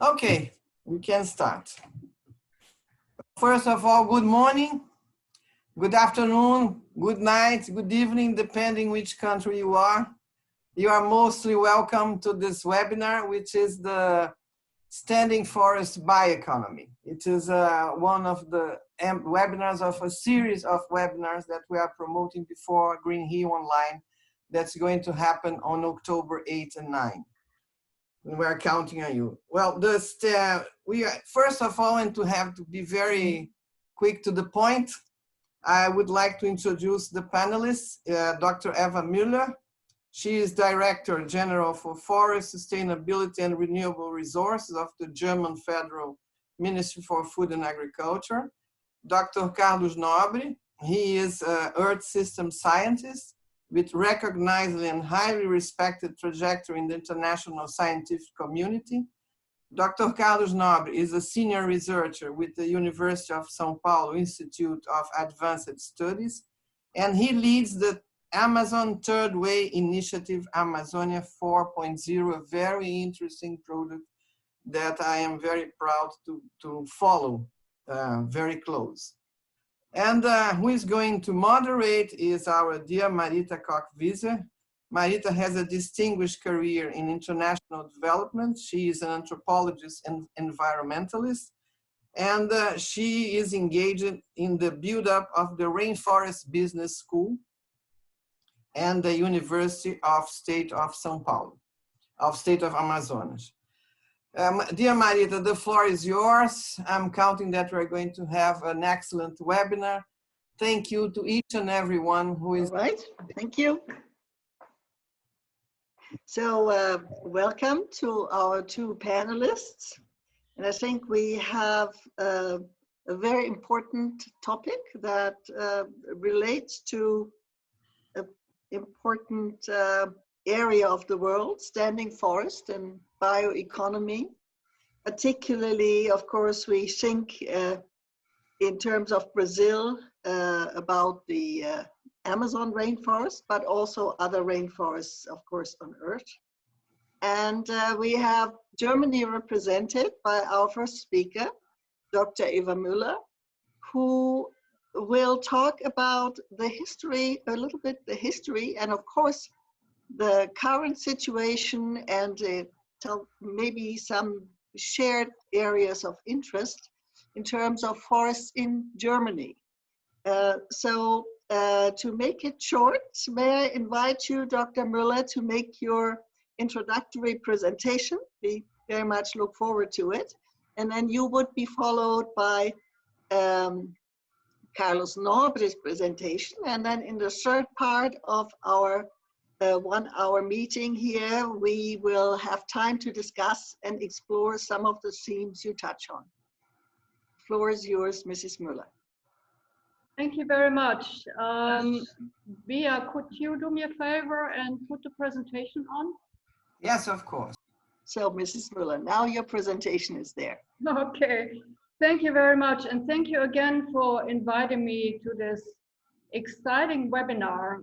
Okay, we can start. First of all, good morning, good afternoon, good night, good evening, depending which country you are. You are mostly welcome to this webinar, which is the Standing Forest Bioeconomy. It is one of the webinars of a series of webinars that we are promoting before Green Hill Online that's going to happen on October 8 and 9. We're counting on you. Well, we are, first of all, and to have to be very quick to the point, I would like to introduce the panelists, Dr. Eva Müller. She is Director General for Forest Sustainability and Renewable Resources of the German Federal Ministry for Food and Agriculture. Dr. Carlos Nobre, he is an Earth System Scientist with recognized and highly respected trajectory in the international scientific community. Dr. Carlos Nobre is a senior researcher with the University of São Paulo Institute of Advanced Studies, and he leads the Amazon Third Way Initiative Amazonia 4.0, a very interesting project that I am very proud to follow very close. And who is going to moderate is our dear Marita Koch-Wieser. Marita has a distinguished career in international development. She is an anthropologist and environmentalist, and she is engaged in the build-up of the Rainforest Business School and the University of State of São Paulo, of State of Amazonas. Dear Marita, the floor is yours. I'm counting that we're going to have an excellent webinar. Thank you to each and every one who is. All right, thank you. So welcome to our two panelists. And I think we have a very important topic that relates to an important area of the world, standing forest and bioeconomy. Particularly, of course, we think in terms of Brazil about the Amazon rainforest, but also other rainforests, of course, on Earth. And we have Germany represented by our first speaker, Dr. Eva Müller, who will talk about the history, a little bit the history, and of course, the current situation and maybe some shared areas of interest in terms of forests in Germany. To make it short, may I invite you, Dr. Müller, to make your introductory presentation. We very much look forward to it. And then you would be followed by Carlos Nobre's presentation. And then in the third part of our 1 hour meeting here, we will have time to discuss and explore some of the themes you touch on. The floor is yours, Mrs. Müller. Thank you very much. Bia, could you do me a favor and put the presentation on? Yes, of course. So, Mrs. Müller, now your presentation is there. Okay, thank you very much. And thank you again for inviting me to this exciting webinar.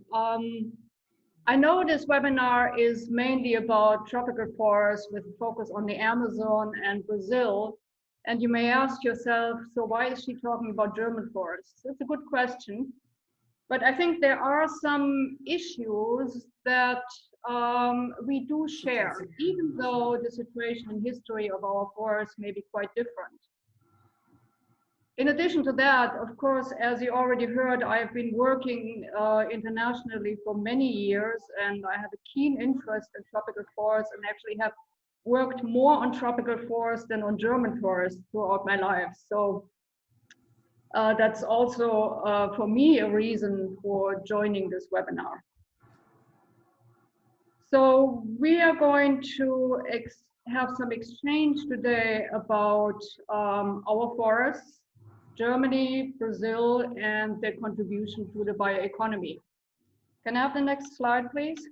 I know this webinar is mainly about tropical forests with a focus on the Amazon and Brazil. And you may ask yourself, so why is she talking about German forests? It's a good question. But I think there are some issues that we do share, even though the situation and history of our forests may be quite different. In addition to that, of course, as you already heard, I've been working internationally for many years, and I have a keen interest in tropical forests and actually have worked more on tropical forests than on German forests throughout my life. So that's also for me a reason for joining this webinar. So we are going to have some exchange today about our forests, Germany, Brazil, and their contribution to the bioeconomy. Can I have the next slide, please?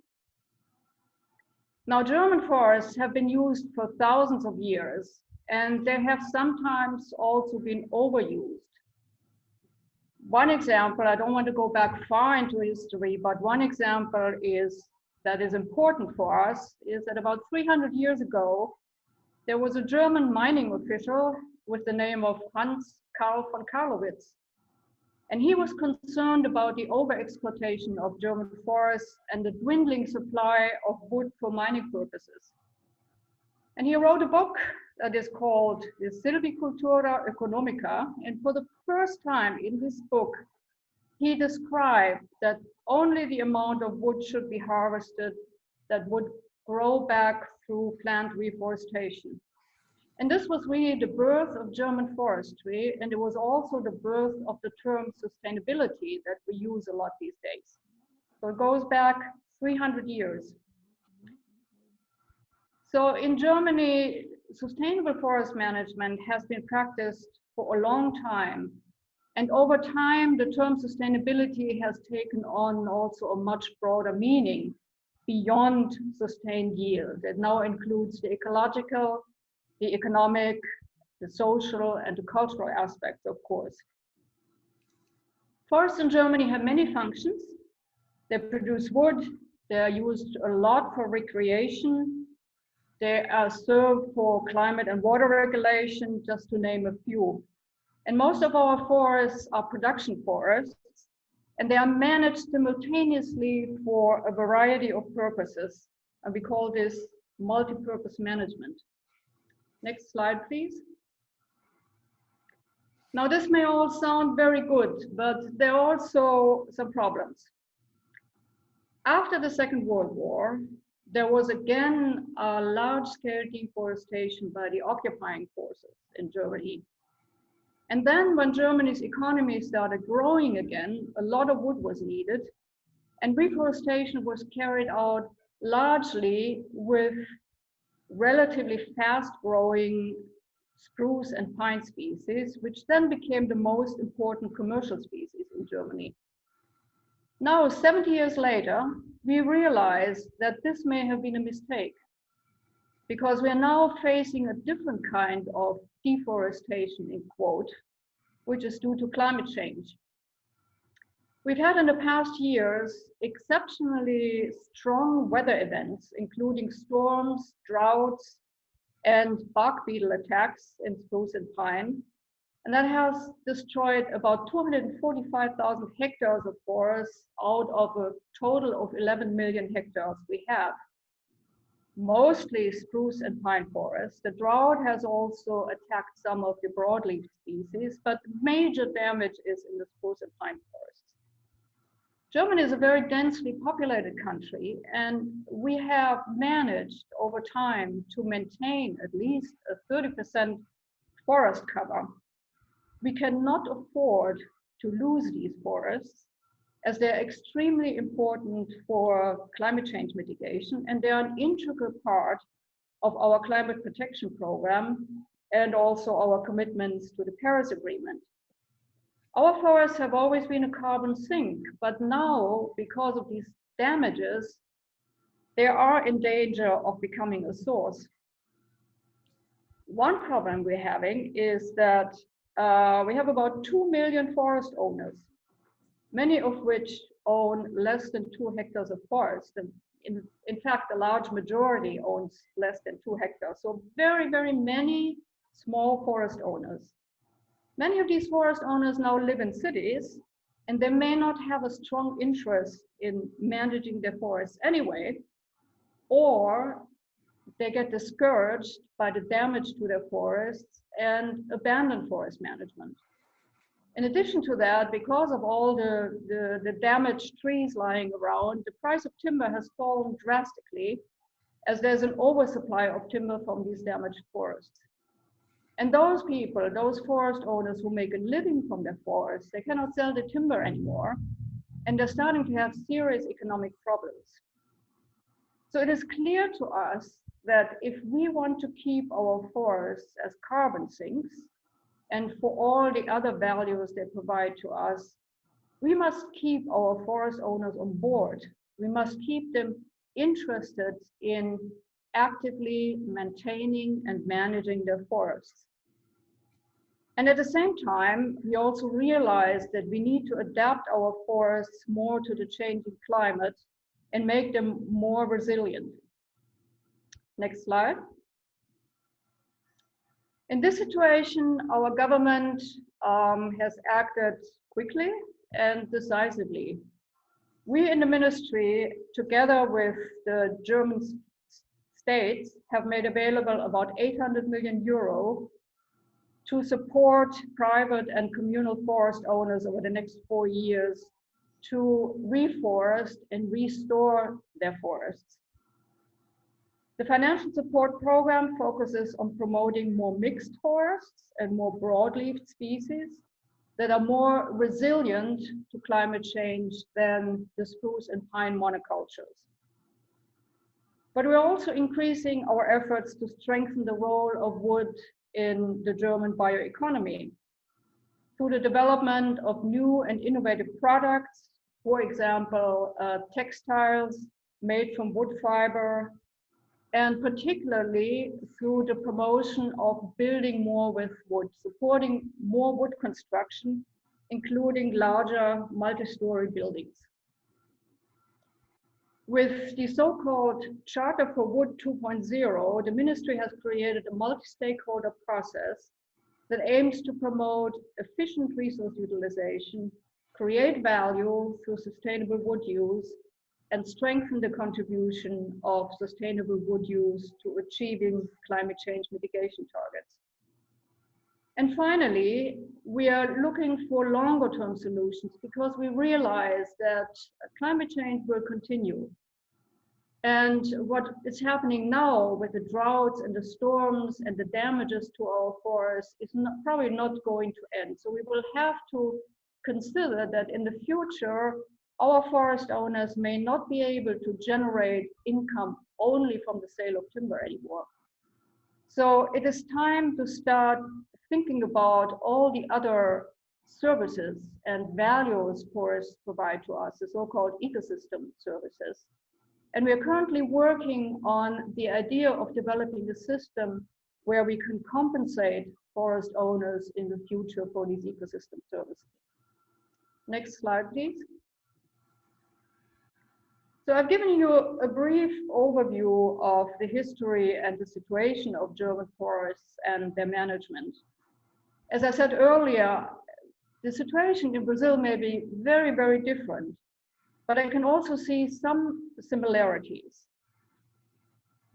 Now, German forests have been used for thousands of years, and they have sometimes also been overused. One example, I don't want to go back far into history, but one example that is important for us is that about 300 years ago, there was a German mining official with the name of Hans Karl von Karlowitz. And he was concerned about the overexploitation of German forests and the dwindling supply of wood for mining purposes. And he wrote a book that is called the Silvicultura Economica. And for the first time in this book, he described that only the amount of wood should be harvested that would grow back through plant reforestation. And this was really the birth of German forestry, and it was also the birth of the term sustainability that we use a lot these days. So it goes back 300 years. So in Germany, sustainable forest management has been practiced for a long time. And over time, the term sustainability has taken on also a much broader meaning beyond sustained yield. It now includes the ecological, the economic, the social, and the cultural aspects, of course. Forests in Germany have many functions. They produce wood, they are used a lot for recreation, they are served for climate and water regulation, just to name a few. And most of our forests are production forests, and they are managed simultaneously for a variety of purposes. And we call this multi-purpose management. Next slide, please. Now, this may all sound very good, but there are also some problems. After the Second World War, there was again a large-scale deforestation by the occupying forces in Germany. And then when Germany's economy started growing again, a lot of wood was needed, and reforestation was carried out largely with relatively fast-growing spruce and pine species, which then became the most important commercial species in Germany. Now, 70 years later, we realize that this may have been a mistake, because we are now facing a different kind of deforestation, in quote, which is due to climate change. We've had in the past years exceptionally strong weather events, including storms, droughts, and bark beetle attacks in spruce and pine. And that has destroyed about 245,000 hectares of forests out of a total of 11 million hectares we have. Mostly spruce and pine forests. The drought has also attacked some of the broadleaf species, but major damage is in the spruce and pine forests. Germany is a very densely populated country, and we have managed over time to maintain at least a 30% forest cover. We cannot afford to lose these forests, as they're extremely important for climate change mitigation, and they're an integral part of our climate protection program and also our commitments to the Paris Agreement. Our forests have always been a carbon sink, but now, because of these damages, they are in danger of becoming a source. One problem we're having is that we have about 2 million forest owners, many of which own less than 2 hectares of forest. And in fact, a large majority owns less than 2 hectares. So very, very many small forest owners. Many of these forest owners now live in cities, and they may not have a strong interest in managing their forests anyway, or they get discouraged by the damage to their forests and abandon forest management. In addition to that, because of all the damaged trees lying around, the price of timber has fallen drastically, as there's an oversupply of timber from these damaged forests. And those people, those forest owners who make a living from their forests, they cannot sell the timber anymore, and they're starting to have serious economic problems. So it is clear to us that if we want to keep our forests as carbon sinks, and for all the other values they provide to us, we must keep our forest owners on board. We must keep them interested in actively maintaining and managing their forests. And at the same time, we also realize that we need to adapt our forests more to the changing climate and make them more resilient. Next slide. In this situation, our government has acted quickly and decisively. We in the ministry, together with the German states, have made available about 800 million euro to support private and communal forest owners over the next 4 years to reforest and restore their forests. The financial support program focuses on promoting more mixed forests and more broadleaf species that are more resilient to climate change than the spruce and pine monocultures. But we're also increasing our efforts to strengthen the role of wood in the German bioeconomy through the development of new and innovative products, for example, textiles made from wood fiber, and particularly through the promotion of building more with wood, supporting more wood construction, including larger multi-story buildings. With the so-called Charter for Wood 2.0, the ministry has created a multi-stakeholder process that aims to promote efficient resource utilization, create value through sustainable wood use, and strengthen the contribution of sustainable wood use to achieving climate change mitigation targets. And finally, we are looking for longer term solutions because we realize that climate change will continue. And what is happening now with the droughts and the storms and the damages to our forests is probably not going to end. So we will have to consider that in the future, our forest owners may not be able to generate income only from the sale of timber anymore. So it is time to start thinking about all the other services and values forests provide to us, the so-called ecosystem services. And we are currently working on the idea of developing a system where we can compensate forest owners in the future for these ecosystem services. Next slide, please. So I've given you a brief overview of the history and the situation of German forests and their management. As I said earlier, the situation in Brazil may be very, very different, but I can also see some similarities.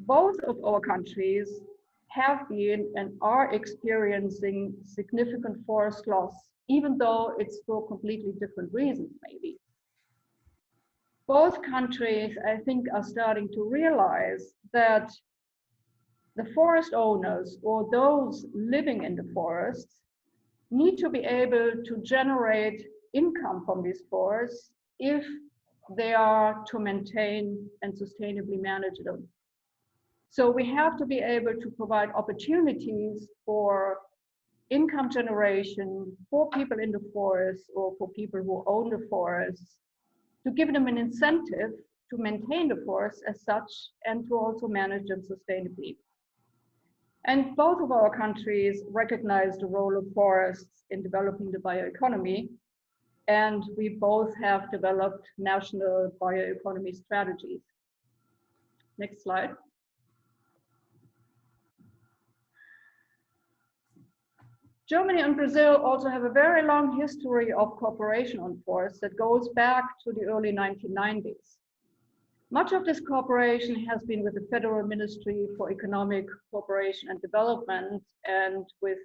Both of our countries have been and are experiencing significant forest loss, even though it's for completely different reasons, maybe. Both countries, I think, are starting to realize that the forest owners or those living in the forests need to be able to generate income from these forests if they are to maintain and sustainably manage them. So we have to be able to provide opportunities for income generation for people in the forest or for people who own the forests, to give them an incentive to maintain the forests as such and to also manage them sustainably. And both of our countries recognize the role of forests in developing the bioeconomy, and we both have developed national bioeconomy strategies. Next slide. Germany and Brazil also have a very long history of cooperation on forests that goes back to the early 1990s. Much of this cooperation has been with the Federal Ministry for Economic Cooperation and Development and with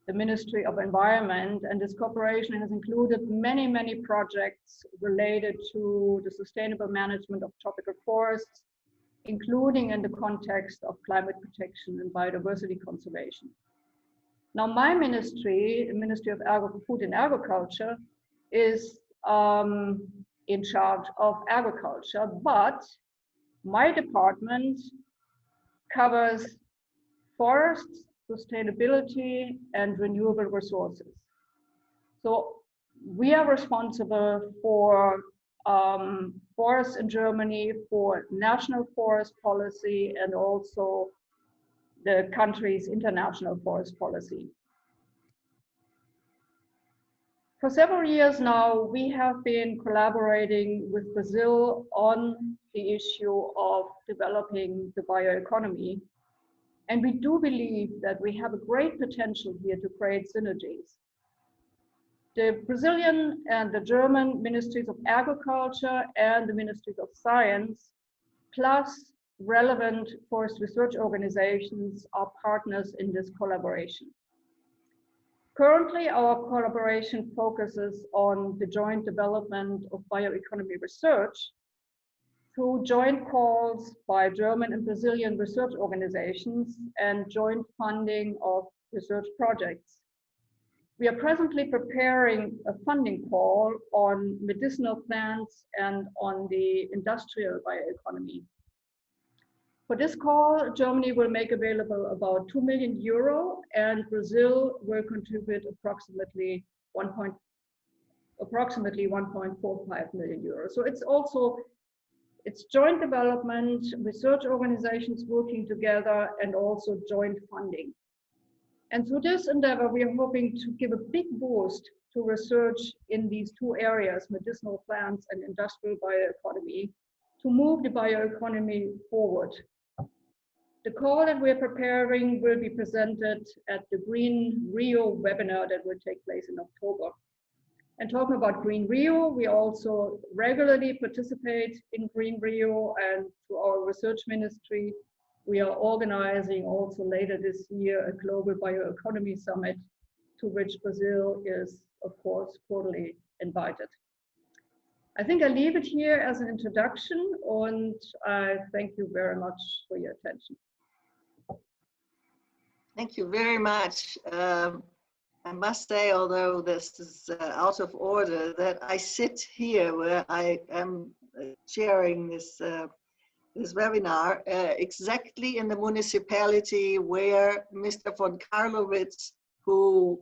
the Ministry of Environment, and this cooperation has included many, many projects related to the sustainable management of tropical forests, including in the context of climate protection and biodiversity conservation. Now, my ministry, the Ministry of Food and Agriculture, is in charge of agriculture, but my department covers forests, sustainability, and renewable resources. So we are responsible for forests in Germany, for national forest policy, and also the country's international forest policy. For several years now, we have been collaborating with Brazil on the issue of developing the bioeconomy. And we do believe that we have a great potential here to create synergies. The Brazilian and the German Ministries of Agriculture and the Ministries of Science, plus relevant forest research organizations, are partners in this collaboration. Currently, our collaboration focuses on the joint development of bioeconomy research through joint calls by German and Brazilian research organizations and joint funding of research projects. We are presently preparing a funding call on medicinal plants and on the industrial bioeconomy. For this call, Germany will make available about 2 million euro and Brazil will contribute approximately 1.45 million euro. So it's joint development, research organizations working together, and also joint funding. And through this endeavor, we are hoping to give a big boost to research in these two areas, medicinal plants and industrial bioeconomy, to move the bioeconomy forward. The call that we're preparing will be presented at the Green Rio webinar that will take place in October. And talking about Green Rio, we also regularly participate in Green Rio, and through our research ministry, we are organizing also later this year a global bioeconomy summit to which Brazil is, of course, cordially invited. I think I leave it here as an introduction, and I thank you very much for your attention. Thank you very much. I must say, although this is out of order, that I sit here where I am chairing this webinar exactly in the municipality where Mr. von Karlowitz, who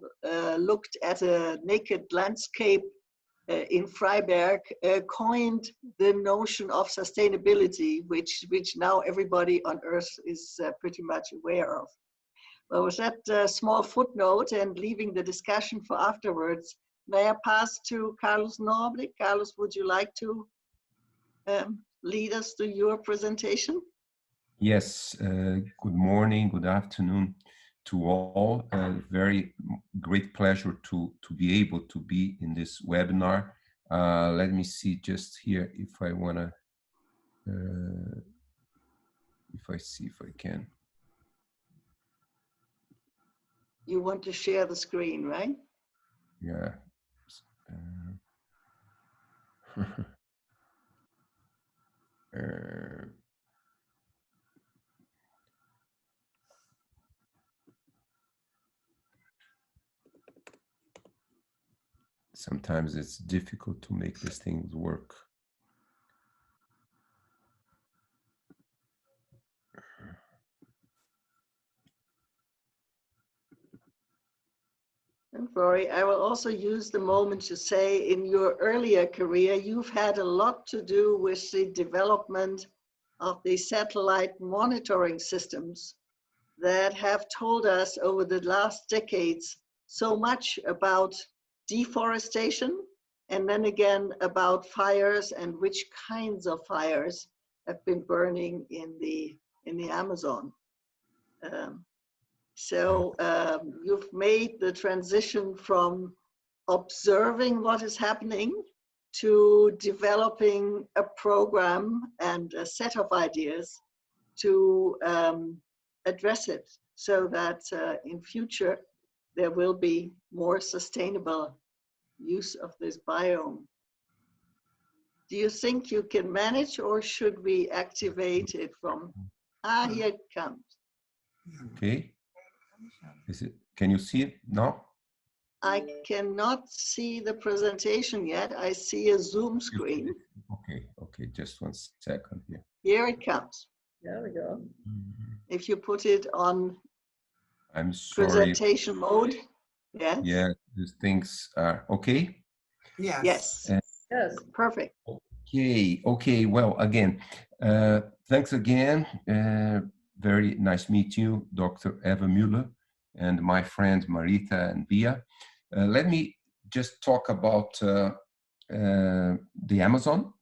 looked at a naked landscape in Freiberg, coined the notion of sustainability, which now everybody on Earth is pretty much aware of. Well, with that small footnote and leaving the discussion for afterwards, may I pass to Carlos Nobre? Carlos, would you like to lead us to your presentation? Yes, good morning, good afternoon to all. Very great pleasure to be able to be in this webinar. Let me see just here if I want to, see if I can. You want to share the screen, right? Yeah. Sometimes it's difficult to make these things work. Don't worry, I will also use the moment to say in your earlier career, you've had a lot to do with the development of the satellite monitoring systems that have told us over the last decades so much about deforestation, and then again about fires and which kinds of fires have been burning in the Amazon. So you've made the transition from observing what is happening to developing a program and a set of ideas to address it so that in future there will be more sustainable use of this biome. Do you think you can manage, or should we activate it from, here it comes. Okay. Is it, can you see it now? I cannot see the presentation yet. I see a Zoom screen. Okay, just 1 second here. Here it comes. There we go. If you put it on I'm sorry. presentation mode. Yes. Yeah, these things are okay. Yes. Yes. Yes. Perfect. Okay. Well, again, thanks again. Very nice to meet you, Dr. Eva Müller, and my friends Marita and Bia. Let me just talk about the Amazon,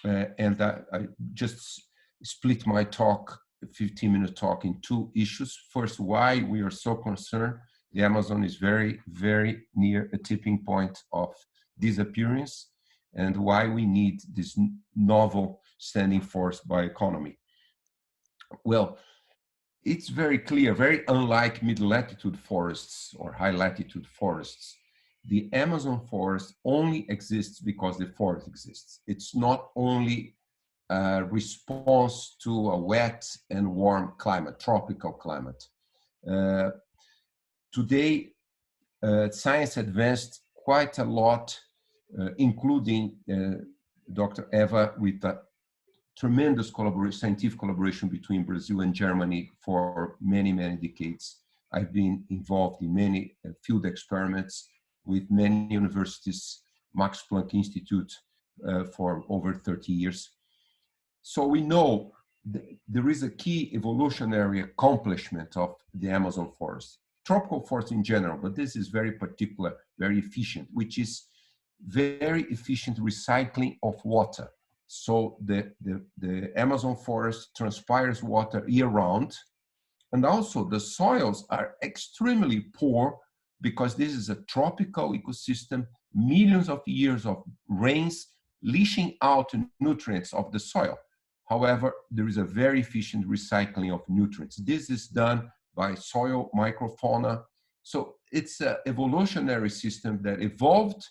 and I just split my talk 15-minute talk in two issues. First, why we are so concerned. The Amazon is very, very near a tipping point of disappearance, and why we need this novel standing force bioeconomy. Well, it's very clear, very unlike mid-latitude forests or high-latitude forests. The Amazon forest only exists because the forest exists. It's not only a response to a wet and warm climate, tropical climate. Today, science advanced quite a lot, including Dr. Eva, with a tremendous scientific collaboration between Brazil and Germany for many, many decades. I've been involved in many field experiments with many universities, Max Planck Institute for over 30 years. So we know there is a key evolutionary accomplishment of the Amazon forest, tropical forest in general, but this is very particular, very efficient, which is very efficient recycling of water. So the Amazon forest transpires water year-round, and also the soils are extremely poor because this is a tropical ecosystem, millions of years of rains leaching out nutrients of the soil. However, there is a very efficient recycling of nutrients. This is done by soil microfauna. So it's an evolutionary system that evolved,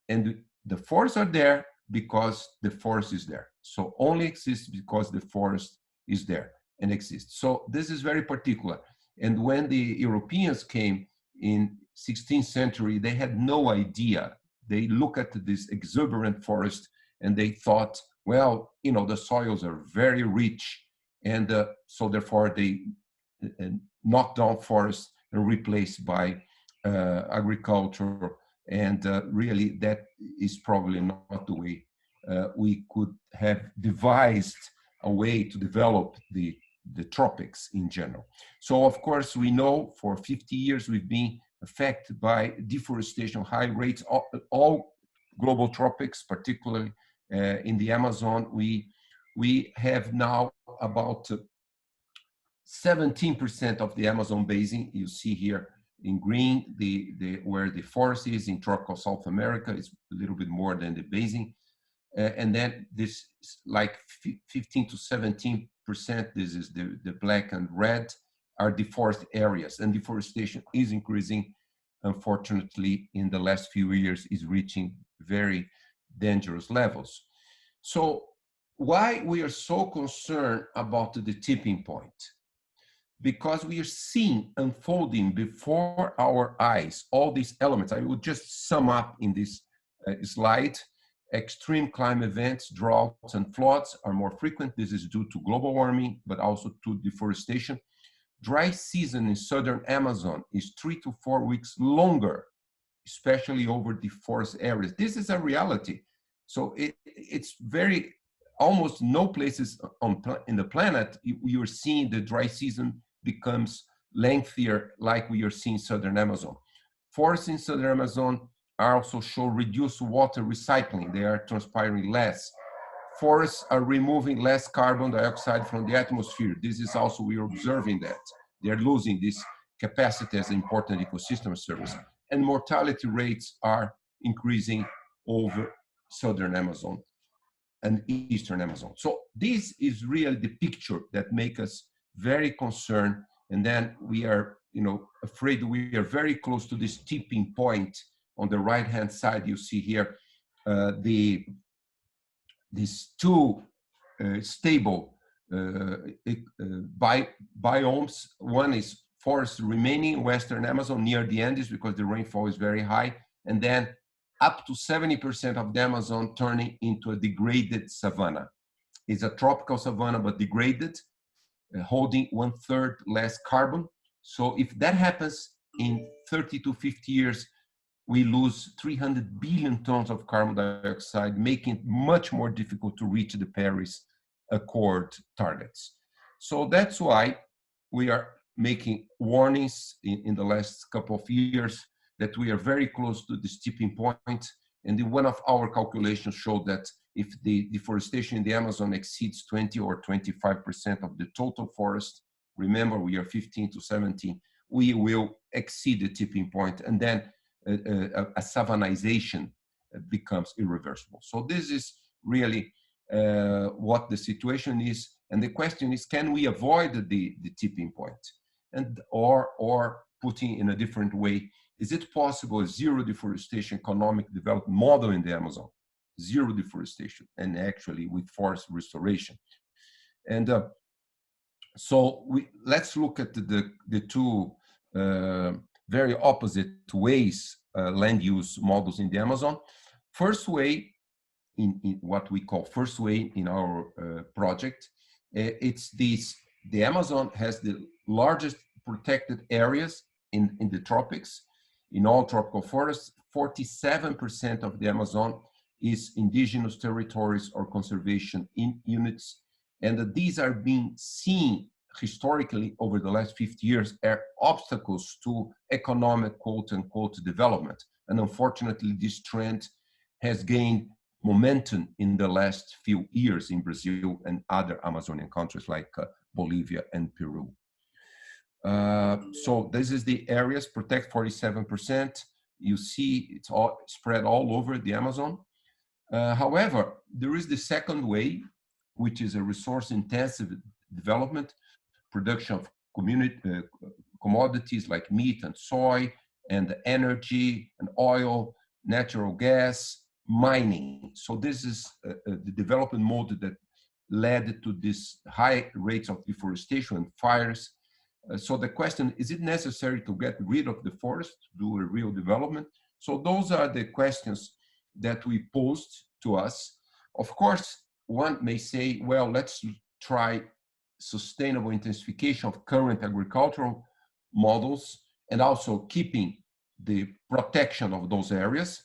and the forests are there because the forest is there. So only exists because the forest is there and exists. So this is very particular. And when the Europeans came in 16th century, they had no idea. They look at this exuberant forest and they thought, well, you know, the soils are very rich, and so therefore they knock down forests and replaced by agriculture. And really, that is probably not the way we could have devised a way to develop the tropics in general. So, of course, we know for 50 years we've been affected by deforestation, high rates, all global tropics, particularly in the Amazon. We have now about 17% of the Amazon basin. You see here in green, where the forest is in tropical South America is a little bit more than the basin. And then this like 15 to 17%, this is the black and red, are deforested areas. And deforestation is increasing, unfortunately, in the last few years, is reaching very dangerous levels. So why we are so concerned about the tipping point? Because we are seeing unfolding before our eyes all these elements. I will just sum up in this slide. Extreme climate events, droughts and floods are more frequent. This is due to global warming, but also to deforestation. Dry season in southern Amazon is 3 to 4 weeks longer, especially over the forest areas. This is a reality. So it's very, almost no places in the planet you are seeing the dry season becomes lengthier like we are seeing southern Amazon. Forests in southern Amazon also show reduced water recycling. They are transpiring less. Forests are removing less carbon dioxide from the atmosphere. This is also, we are observing that. They're losing this capacity as an important ecosystem service. And mortality rates are increasing over southern Amazon and eastern Amazon. So this is really the picture that makes us very concerned. And then we are, afraid we are very close to this tipping point. On the right-hand side, you see here these two stable biomes. One is forest remaining in Western Amazon near the Andes because the rainfall is very high, and then up to 70% of the Amazon turning into a degraded savanna. It's a tropical savanna, but degraded, holding 1/3 less carbon. So if that happens in 30 to 50 years, we lose 300 billion tons of carbon dioxide, making it much more difficult to reach the Paris Accord targets. So that's why we are making warnings in the last couple of years that we are very close to this tipping point. And one of our calculations showed that if the deforestation in the Amazon exceeds 20 or 25% of the total forest, remember we are 15 to 17, we will exceed the tipping point, and then a savannization becomes irreversible. So this is really what the situation is. And the question is, can we avoid the tipping point? And or putting in a different way, is it possible a zero deforestation economic development model in the Amazon? Zero deforestation, and actually with forest restoration. And so let's look at the two very opposite ways land use models in the Amazon. First way, in what we call first way in our project, it's this: the Amazon has the largest protected areas in the tropics. In all tropical forests, 47% of the Amazon is indigenous territories or conservation units. And these are being seen historically over the last 50 years as obstacles to economic quote unquote development. And unfortunately, this trend has gained momentum in the last few years in Brazil and other Amazonian countries like Bolivia and Peru. So this is the areas, protect 47%. You see it's all spread all over the Amazon. However, there is the second way, which is a resource-intensive development, production of commodities like meat and soy, and energy and oil, natural gas, mining. So this is the development mode that led to this high rates of deforestation and fires. So the question, is it necessary to get rid of the forest to do a real development? So those are the questions that we posed to us. Of course, one may say, well, let's try sustainable intensification of current agricultural models and also keeping the protection of those areas.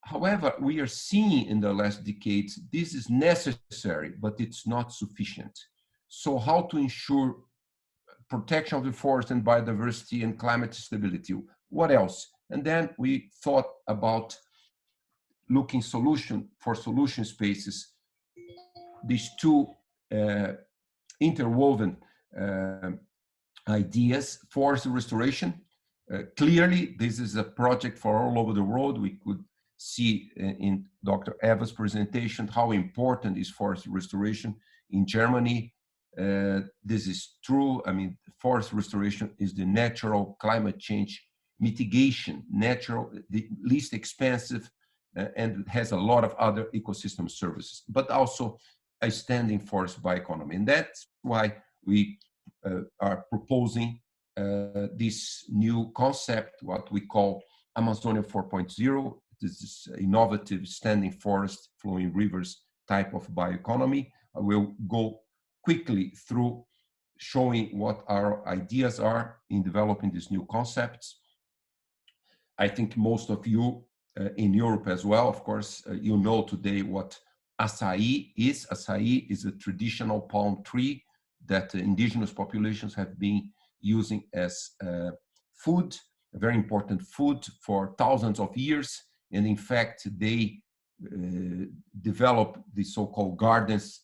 However, we are seeing in the last decades, this is necessary, but it's not sufficient. So how to ensure protection of the forest and biodiversity and climate stability? What else? And then we thought about looking for solution spaces, these two interwoven ideas: forest restoration. Clearly, this is a project for all over the world. We could see in Dr. Eva's presentation how important is forest restoration in Germany. This is true. I mean, forest restoration is the natural climate change mitigation, the least expensive, and has a lot of other ecosystem services, but also a standing forest bioeconomy. And that's why we are proposing this new concept, what we call Amazonia 4.0. This is innovative standing forest, flowing rivers type of bioeconomy. I will go quickly through showing what our ideas are in developing these new concepts. I think most of you in Europe as well, of course, you know today what acai is. Acai is a traditional palm tree that indigenous populations have been using as food, a very important food for thousands of years. And in fact, they developed the so-called gardens,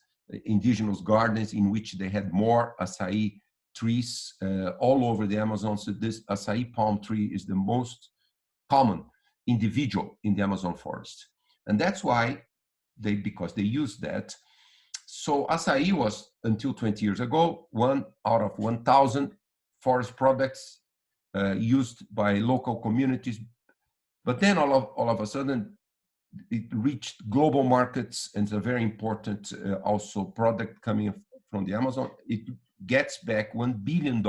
indigenous gardens, in which they had more acai trees all over the Amazon. So this acai palm tree is the most common individual in the Amazon forest. And that's why because they use that. So acai was, until 20 years ago, 1 out of 1,000 forest products used by local communities. But then all of a sudden, it reached global markets, and it's a very important also product coming from the Amazon. It gets back $1 billion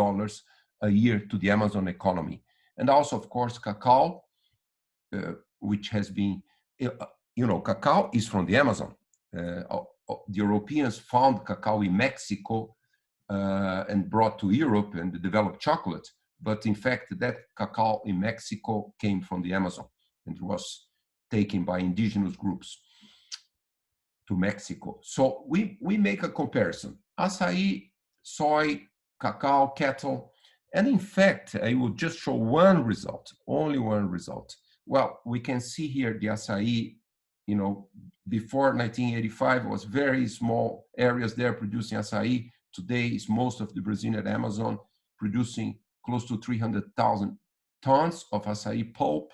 a year to the Amazon economy. And also, of course, cacao, which has been, cacao is from the Amazon. The Europeans found cacao in Mexico and brought to Europe and developed chocolate. But in fact, that cacao in Mexico came from the Amazon and was taken by indigenous groups to Mexico. So we make a comparison: acai, soy, cacao, cattle. And in fact, I will just show one result, only one result. Well, we can see here the acai, you know, before 1985 was very small areas there producing acai. Today is most of the Brazilian Amazon producing close to 300,000 tons of acai pulp,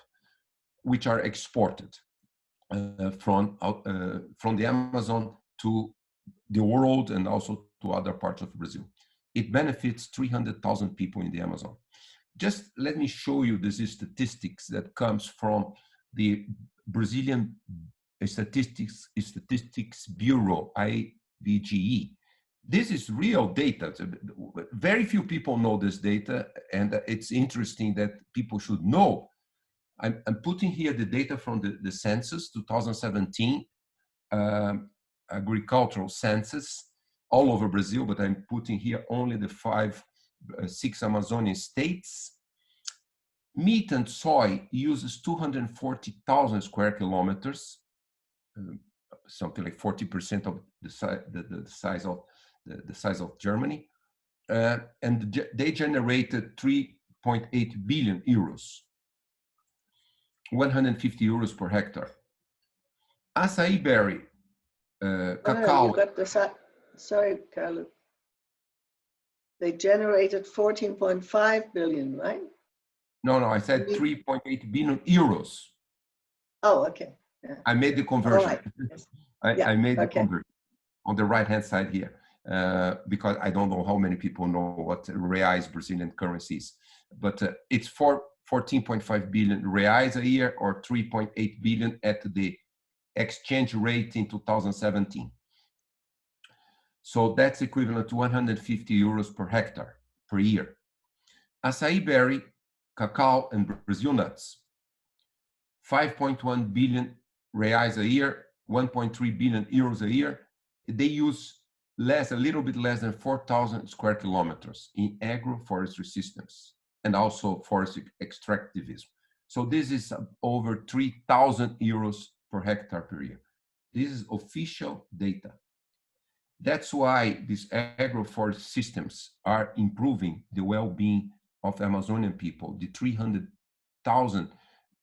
which are exported from the Amazon to the world and also to other parts of Brazil. It benefits 300,000 people in the Amazon. Just let me show you this statistics that comes from the Brazilian Statistics Bureau, IBGE. This is real data. Very few people know this data, and it's interesting that people should know. I'm putting here the data from the census 2017, agricultural census all over Brazil, but I'm putting here only the six Amazonian states. Meat and soy uses 240,000 square kilometers, something like 40% of the size of Germany, and they generated 3.8 billion euros, 150 euros per hectare. Acai berry, cacao. You got the sorry, Carlo. They generated 14.5 billion, right? No, I said 3.8 billion euros. Oh, okay. Yeah. I made the conversion. Right. Yes. I made the conversion on the right-hand side here, because I don't know how many people know what reais Brazilian currency is. But it's 14.5 billion reais a year, or 3.8 billion at the exchange rate in 2017. So that's equivalent to 150 euros per hectare per year. Acai berry, cacao, and Brazil nuts, 5.1 billion reais a year, 1.3 billion euros a year. They use a little bit less than 4,000 square kilometers in agroforestry systems and also forest extractivism. So this is over 3,000 euros per hectare per year. This is official data. That's why these agroforest systems are improving the well-being of Amazonian people, the 300,000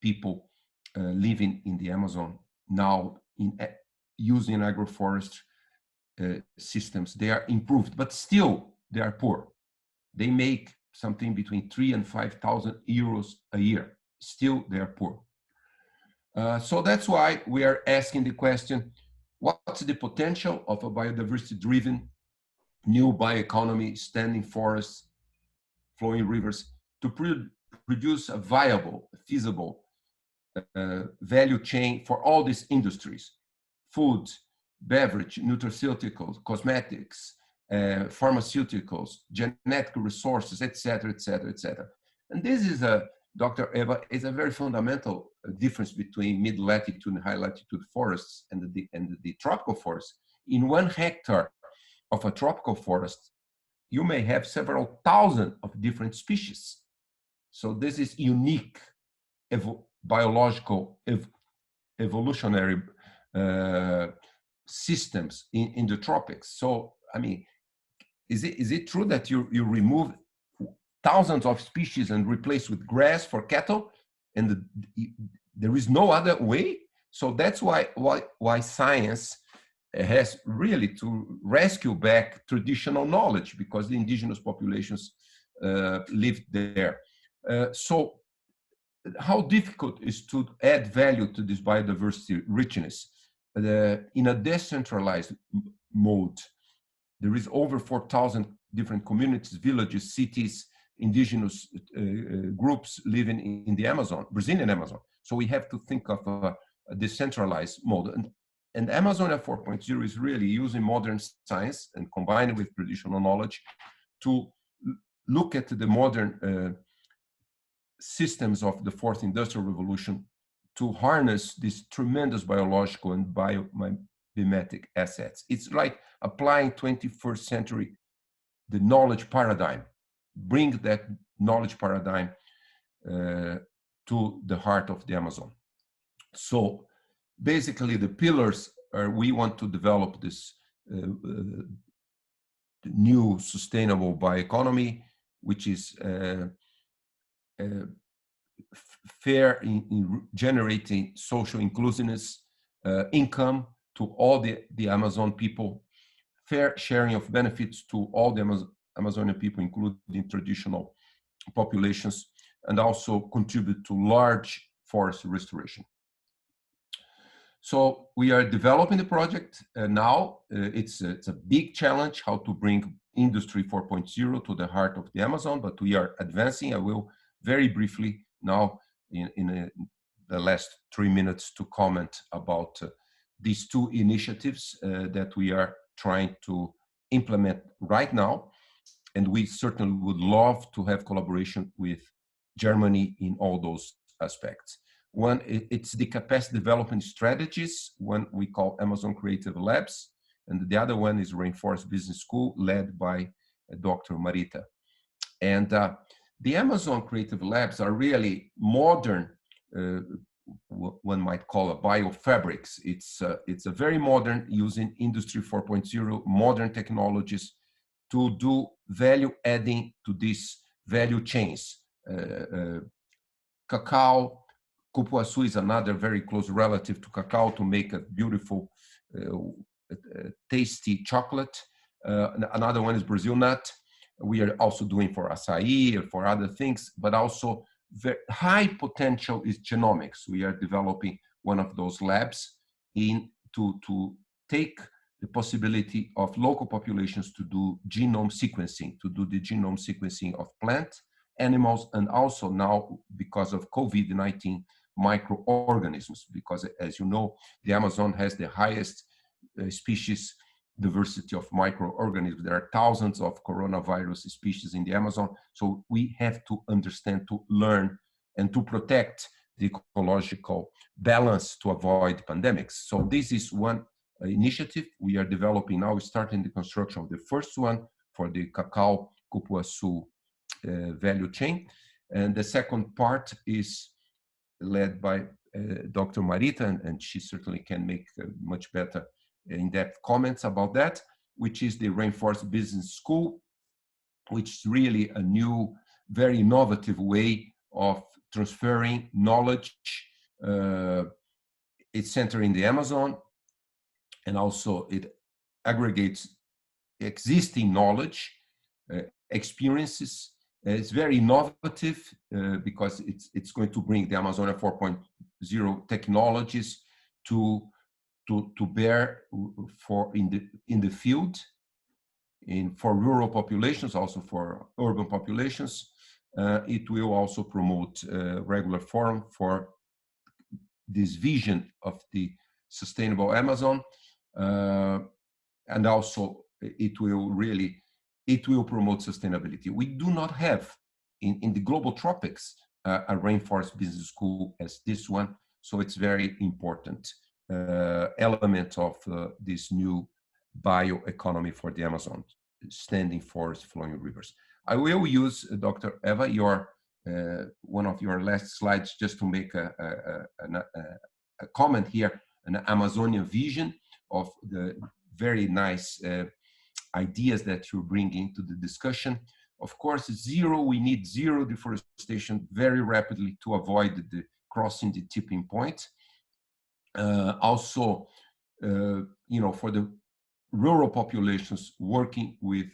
people living in the Amazon now using agroforest systems. They are improved, but still they are poor. They make something between 3,000 and 5,000 euros a year. Still they are poor. So that's why we are asking the question, what's the potential of a biodiversity-driven new bioeconomy, standing forests, flowing rivers, to produce a viable, feasible value chain for all these industries: food, beverage, nutraceuticals, cosmetics, pharmaceuticals, genetic resources, etc., etc., etc. And this is Dr. Eva, is a very fundamental difference between mid-latitude and high-latitude forests and the tropical forests. In 1 hectare of a tropical forest, you may have several thousand of different species. So this is unique biological evolutionary systems in the tropics. So, I mean, is it true that you remove thousands of species and replace with grass for cattle, and there is no other way? So that's why science has really to rescue back traditional knowledge, because the indigenous populations lived there. So how difficult is to add value to this biodiversity richness in a decentralized mode? There is over 4,000 different communities, villages, cities, indigenous groups living in the Amazon, Brazilian Amazon. So we have to think of a decentralized mode. And Amazonia 4.0 is really using modern science and combining with traditional knowledge to look at the modern systems of the fourth industrial revolution to harness these tremendous biological and biomimetic assets. It's like applying 21st century, the knowledge paradigm, bring that knowledge paradigm to the heart of the Amazon. So basically the pillars are, we want to develop this new sustainable bioeconomy, which is fair in generating social inclusiveness, income to all the Amazon people, fair sharing of benefits to all the Amazonian people, including traditional populations, and also contribute to large forest restoration. So we are developing the project now. It's a big challenge how to bring Industry 4.0 to the heart of the Amazon, but we are advancing. I will very briefly now in the last 3 minutes to comment about these two initiatives that we are trying to implement right now. And we certainly would love to have collaboration with Germany in all those aspects. One, it's the capacity development strategies, one we call Amazon Creative Labs, and the other one is Rainforest Business School, led by Dr. Marita. And the Amazon Creative Labs are really modern, one might call a biofabrics. It's a very modern, using Industry 4.0, modern technologies to do value adding to these value chains. Cacao, cupuaçu is another very close relative to cacao to make a beautiful, tasty chocolate. Another one is Brazil nut. We are also doing for acai and for other things, but also very high potential is genomics. We are developing one of those labs to take the possibility of local populations to do genome sequencing, to do the genome sequencing of plant, animals, and also now, because of COVID-19, microorganisms, because as you know, the Amazon has the highest species diversity of microorganisms. There are thousands of coronavirus species in the Amazon. So we have to understand, to learn, and to protect the ecological balance to avoid pandemics. So this is one initiative we are developing now, starting the construction of the first one for the cacao cupuaçu value chain. And the second part is led by Dr. Marita, and she certainly can make much better in-depth comments about that, which is the Rainforest Business School, which is really a new, very innovative way of transferring knowledge. It's centered in the Amazon, and also it aggregates existing knowledge, experiences. It's very innovative because it's going to bring the Amazonia 4.0 technologies to bear for in the field, for rural populations, also for urban populations. It will also promote regular forum for this vision of the sustainable Amazon, and also it will promote sustainability. We do not have in the global tropics a rainforest business school as this one, so it's very important element of this new bioeconomy for the Amazon, standing forests, flowing rivers. I will use, Dr. Eva, your one of your last slides just to make a comment here, an Amazonian vision of the very nice ideas that you're bringing to the discussion. Of course, we need zero deforestation very rapidly to avoid the crossing the tipping point. Also, for the rural populations, working with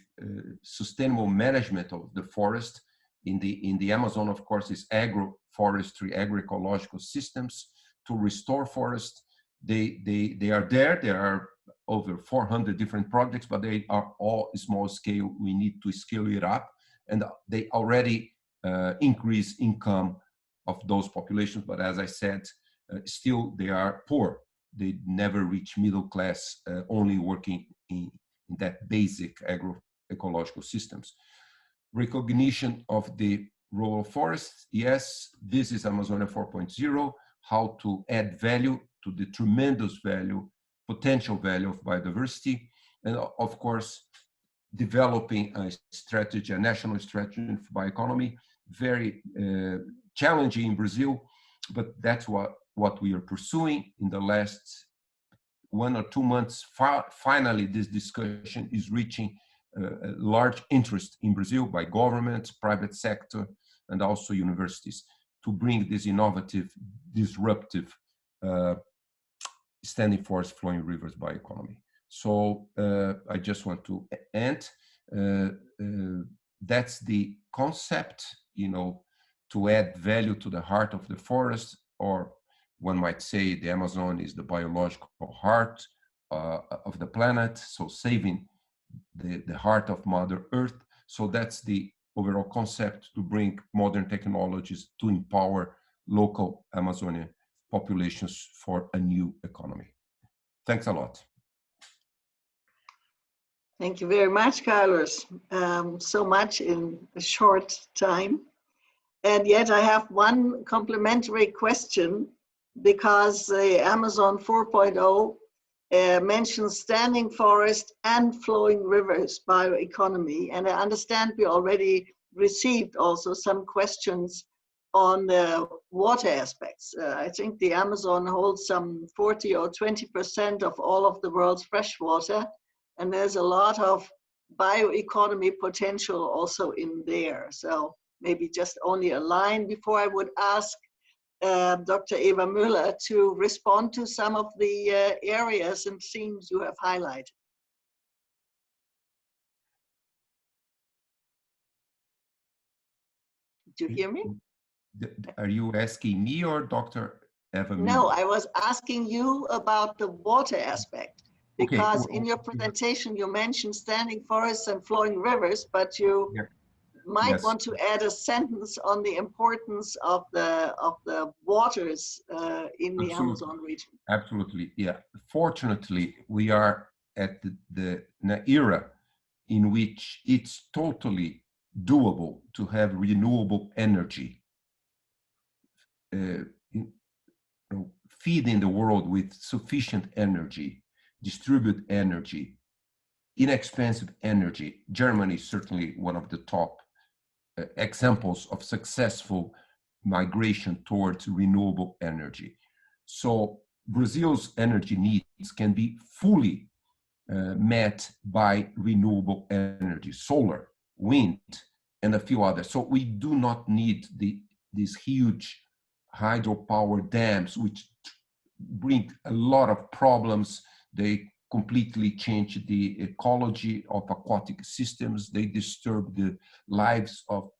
sustainable management of the forest in the Amazon, of course, is agroforestry, agroecological systems to restore forest. They are there. There are over 400 different projects, but they are all small scale. We need to scale it up, and they already increase income of those populations. But as I said, still they are poor. They never reach middle class, only working in that basic agroecological systems. Recognition of the rural forests. Yes, this is Amazonia 4.0, how to add value to the tremendous potential value of biodiversity. And of course, developing a strategy, a national strategy for bioeconomy, very challenging in Brazil, but that's what we are pursuing in the last 1 or 2 months. Finally, this discussion is reaching a large interest in Brazil by governments, private sector, and also universities. to bring this innovative, disruptive, standing forest flowing rivers bioeconomy. So I just want to end. That's the concept, to add value to the heart of the forest, or one might say the Amazon is the biological heart of the planet, so saving the heart of Mother Earth. So that's the overall concept, to bring modern technologies to empower local Amazonian populations for a new economy. Thanks a lot. Thank you very much, Carlos. So much in a short time. And yet I have one complementary question, because the Amazon 4.0 mentions standing forest and flowing rivers bioeconomy. And I understand we already received also some questions on the water aspects. I think the Amazon holds some 40 or 20% of all of the world's fresh water. And there's a lot of bioeconomy potential also in there. So maybe just only a line before I would ask Dr. Eva Müller to respond to some of the areas and themes you have highlighted. Did you hear me? Are you asking me or Dr. Eva Müller? No, I was asking you about the water aspect, because Okay. in your presentation you mentioned standing forests and flowing rivers, but you might want to add a sentence on the importance of the waters in the Amazon region. Absolutely, yeah. Fortunately, we are at the era in which it's totally doable to have renewable energy, feeding the world with sufficient energy, distribute energy, inexpensive energy. Germany is certainly one of the top examples of successful migration towards renewable energy. So Brazil's energy needs can be fully met by renewable energy, solar, wind, and a few others. So we do not need these huge hydropower dams, which bring a lot of problems. They completely change the ecology of aquatic systems. They disturb the lives of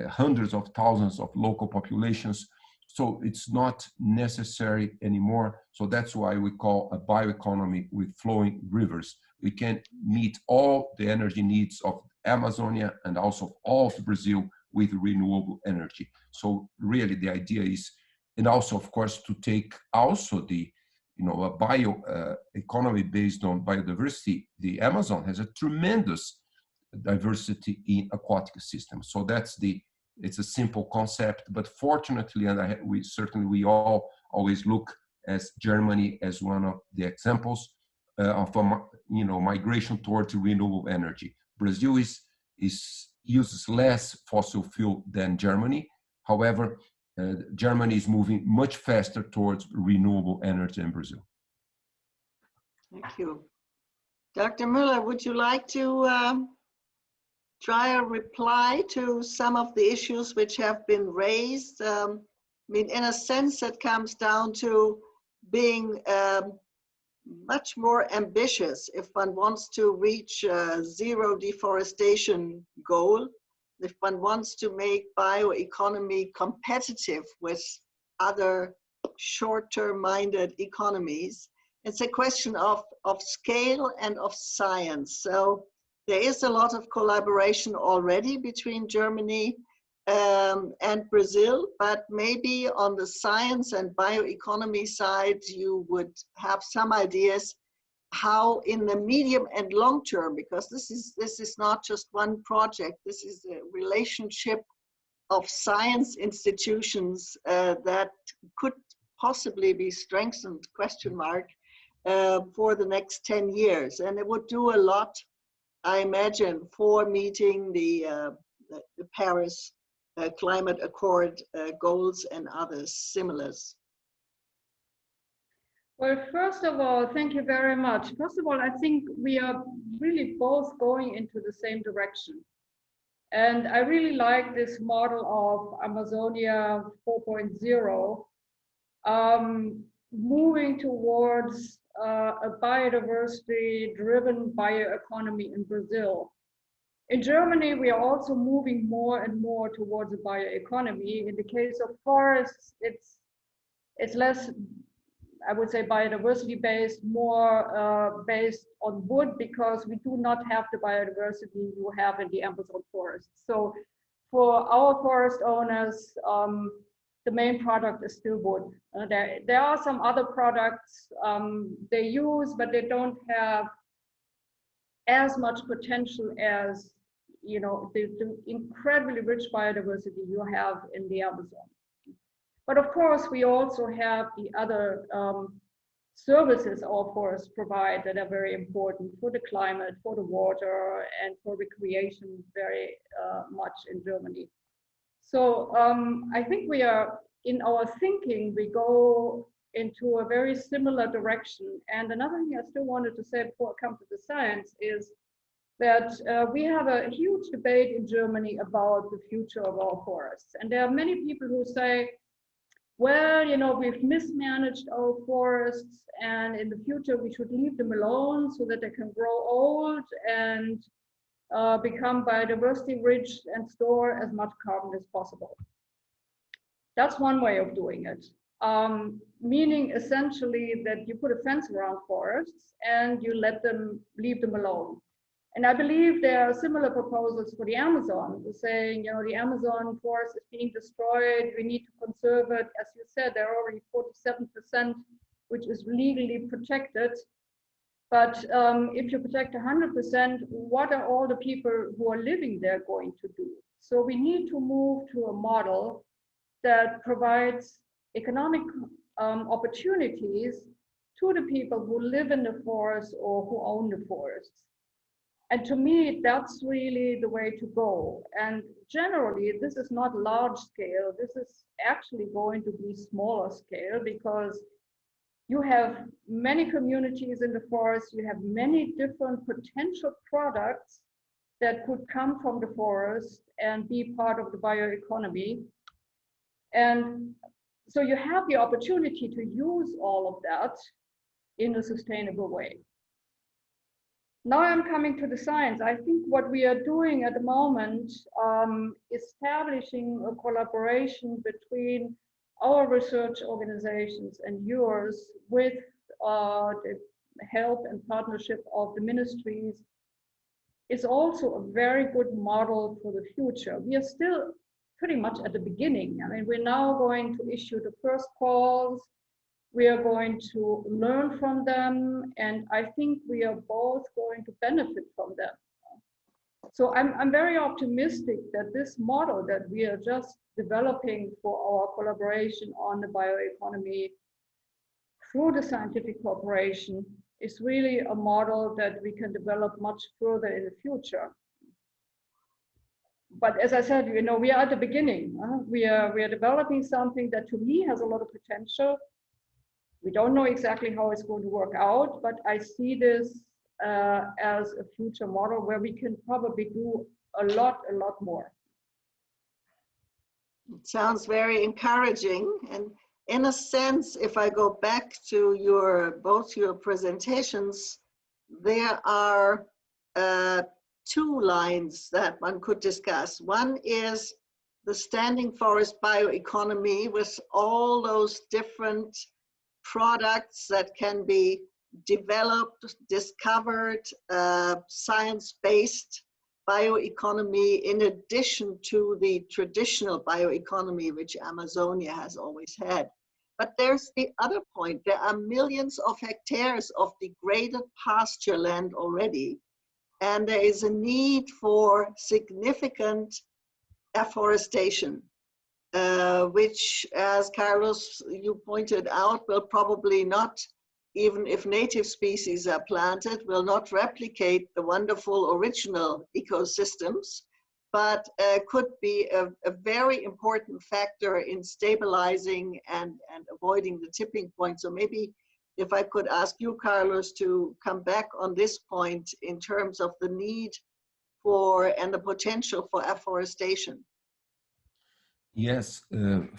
hundreds of thousands of local populations. So it's not necessary anymore. So that's why we call a bioeconomy with flowing rivers. We can meet all the energy needs of Amazonia and also all of Brazil with renewable energy. So really the idea is, and also of course to take also the, a bioeconomy based on biodiversity. The Amazon has a tremendous diversity in aquatic systems. So it's a simple concept, but fortunately, and we all always look as Germany as one of the examples of migration towards renewable energy. Brazil uses less fossil fuel than Germany. However, Germany is moving much faster towards renewable energy in Brazil. Thank you. Dr. Müller, would you like to try a reply to some of the issues which have been raised? I mean, in a sense, it comes down to being much more ambitious if one wants to reach a zero deforestation goal, if one wants to make bioeconomy competitive with other short-term minded economies. It's a question of scale and of science. So there is a lot of collaboration already between Germany and Brazil, but maybe on the science and bioeconomy side, you would have some ideas how in the medium and long term, because this is not just one project, this is a relationship of science institutions that could possibly be strengthened, for the next 10 years. And it would do a lot, I imagine, for meeting the Paris Climate Accord goals and others similars. Well, first of all, thank you very much. First of all, I think we are really both going into the same direction. And I really like this model of Amazonia 4.0, moving towards a biodiversity-driven bioeconomy in Brazil. In Germany, we are also moving more and more towards a bioeconomy. In the case of forests, it's less, I would say, biodiversity based, more based on wood, because we do not have the biodiversity you have in the Amazon forest. So for our forest owners, the main product is still wood. There are some other products they use, but they don't have as much potential as, you know, the incredibly rich biodiversity you have in the Amazon. But of course, we also have the other services our forests provide that are very important for the climate, for the water, and for recreation very much in Germany. So I think we are, in our thinking, we go into a very similar direction. And another thing I still wanted to say before I come to the science is that we have a huge debate in Germany about the future of our forests. And there are many people who say, well, you know, we've mismanaged our forests, and in the future we should leave them alone so that they can grow old and become biodiversity rich and store as much carbon as possible. That's one way of doing it. Meaning essentially that you put a fence around forests and you leave them alone. And I believe there are similar proposals for the Amazon, saying, you know, the Amazon forest is being destroyed, we need to conserve it. As you said, there are already 47%, which is legally protected. But if you protect 100%, what are all the people who are living there going to do? So we need to move to a model that provides economic opportunities to the people who live in the forest or who own the forests. And to me, that's really the way to go. And generally, this is not large scale. This is actually going to be smaller scale, because you have many communities in the forest, you have many different potential products that could come from the forest and be part of the bioeconomy. And so you have the opportunity to use all of that in a sustainable way. Now I'm coming to the science. I think what we are doing at the moment, establishing a collaboration between our research organizations and yours with the help and partnership of the ministries, is also a very good model for the future. We are still pretty much at the beginning. I mean, we're now going to issue the first calls. We are going to learn from them, and I think we are both going to benefit from them. So I'm very optimistic that this model that we are just developing for our collaboration on the bioeconomy through the scientific cooperation is really a model that we can develop much further in the future. But as I said, you know, we are at the beginning. We are developing something that to me has a lot of potential. We don't know exactly how it's going to work out, but I see this as a future model where we can probably do a lot more. It sounds very encouraging. And in a sense, if I go back to both your presentations, there are two lines that one could discuss. One is the standing forest bioeconomy with all those different products that can be developed, discovered, science-based bioeconomy, in addition to the traditional bioeconomy which Amazonia has always had. But there's the other point. There are millions of hectares of degraded pasture land already, and there is a need for significant afforestation. Which, as Carlos, you pointed out, will probably not, even if native species are planted, will not replicate the wonderful original ecosystems, but could be a very important factor in stabilizing and avoiding the tipping point. So maybe if I could ask you, Carlos, to come back on this point in terms of the need for and the potential for afforestation? Yes,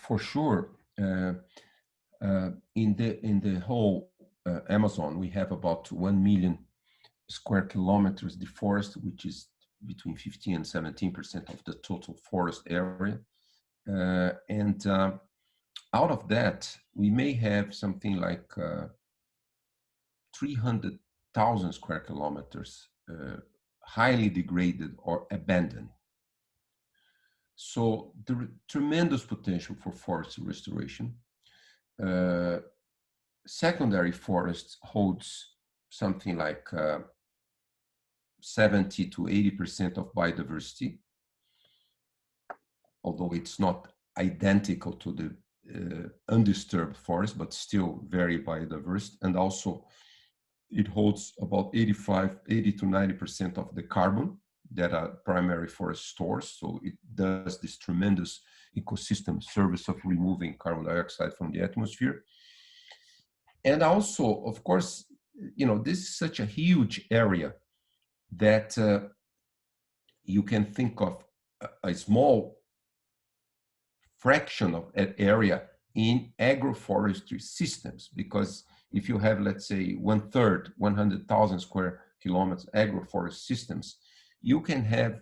for sure. In the whole Amazon, we have about 1 million square kilometers deforested, which is between 15 and 17% of the total forest area. Out of that, we may have something like 300,000 square kilometers highly degraded or abandoned. So there is tremendous potential for forest restoration. Secondary forests holds something like 70 to 80% of biodiversity, although it's not identical to the undisturbed forest, but still very biodiverse. And also it holds about 80 to 90% of the carbon that are primary forest stores. So it does this tremendous ecosystem service of removing carbon dioxide from the atmosphere. And also, of course, this is such a huge area that you can think of a small fraction of that area in agroforestry systems, because if you have, let's say, 1/3, 100,000 square kilometers agroforest systems, you can have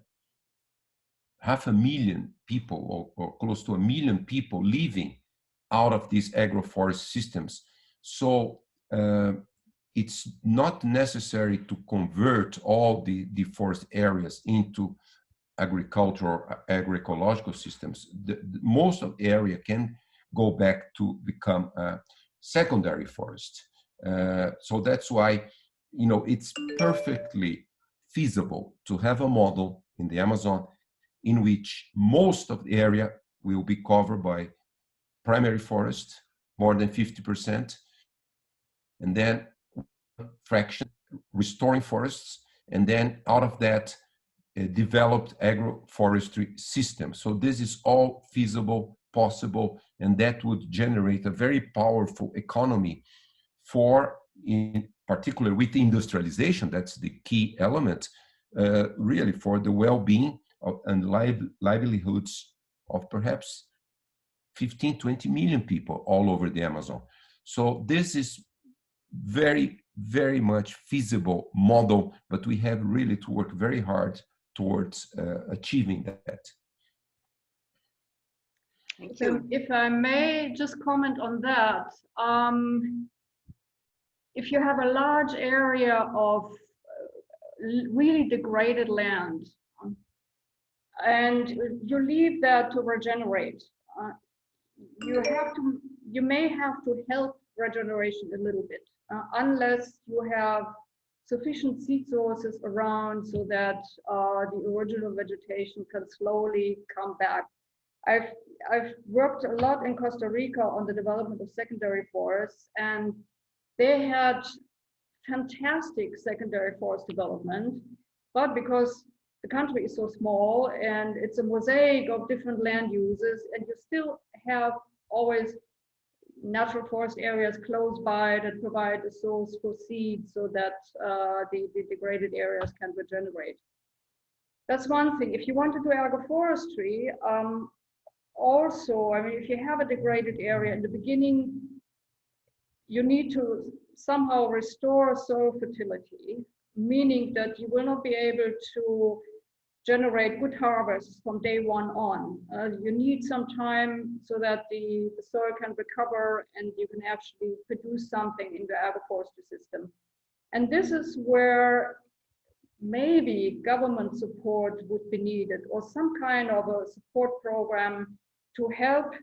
500,000 people or close to 1 million people living out of these agroforest systems. So it's not necessary to convert all the forest areas into agricultural or agroecological systems. Most of the area can go back to become a secondary forest. So that's why, it's perfectly feasible to have a model in the Amazon in which most of the area will be covered by primary forest, more than 50%, and then fraction restoring forests, and then out of that developed agroforestry system. So this is all feasible, possible, and that would generate a very powerful economy for, in particular with industrialization, that's the key element, really for the well-being and livelihoods of perhaps 15, 20 million people all over the Amazon. So this is very, very much feasible model, but we have really to work very hard towards achieving that. Thank you. If I may just comment on that, if you have a large area of really degraded land and you leave that to regenerate, you may have to help regeneration a little bit, unless you have sufficient seed sources around so that the original vegetation can slowly come back. I've worked a lot in Costa Rica on the development of secondary forests, and they had fantastic secondary forest development, but because the country is so small and it's a mosaic of different land uses, and you still have always natural forest areas close by that provide a source for seeds so that the degraded areas can regenerate. That's one thing. If you want to do agroforestry, also, I mean, if you have a degraded area in the beginning, you need to somehow restore soil fertility, meaning that you will not be able to generate good harvests from day one on. You need some time so that the soil can recover and you can actually produce something in the agroforestry system. And this is where maybe government support would be needed, or some kind of a support program to help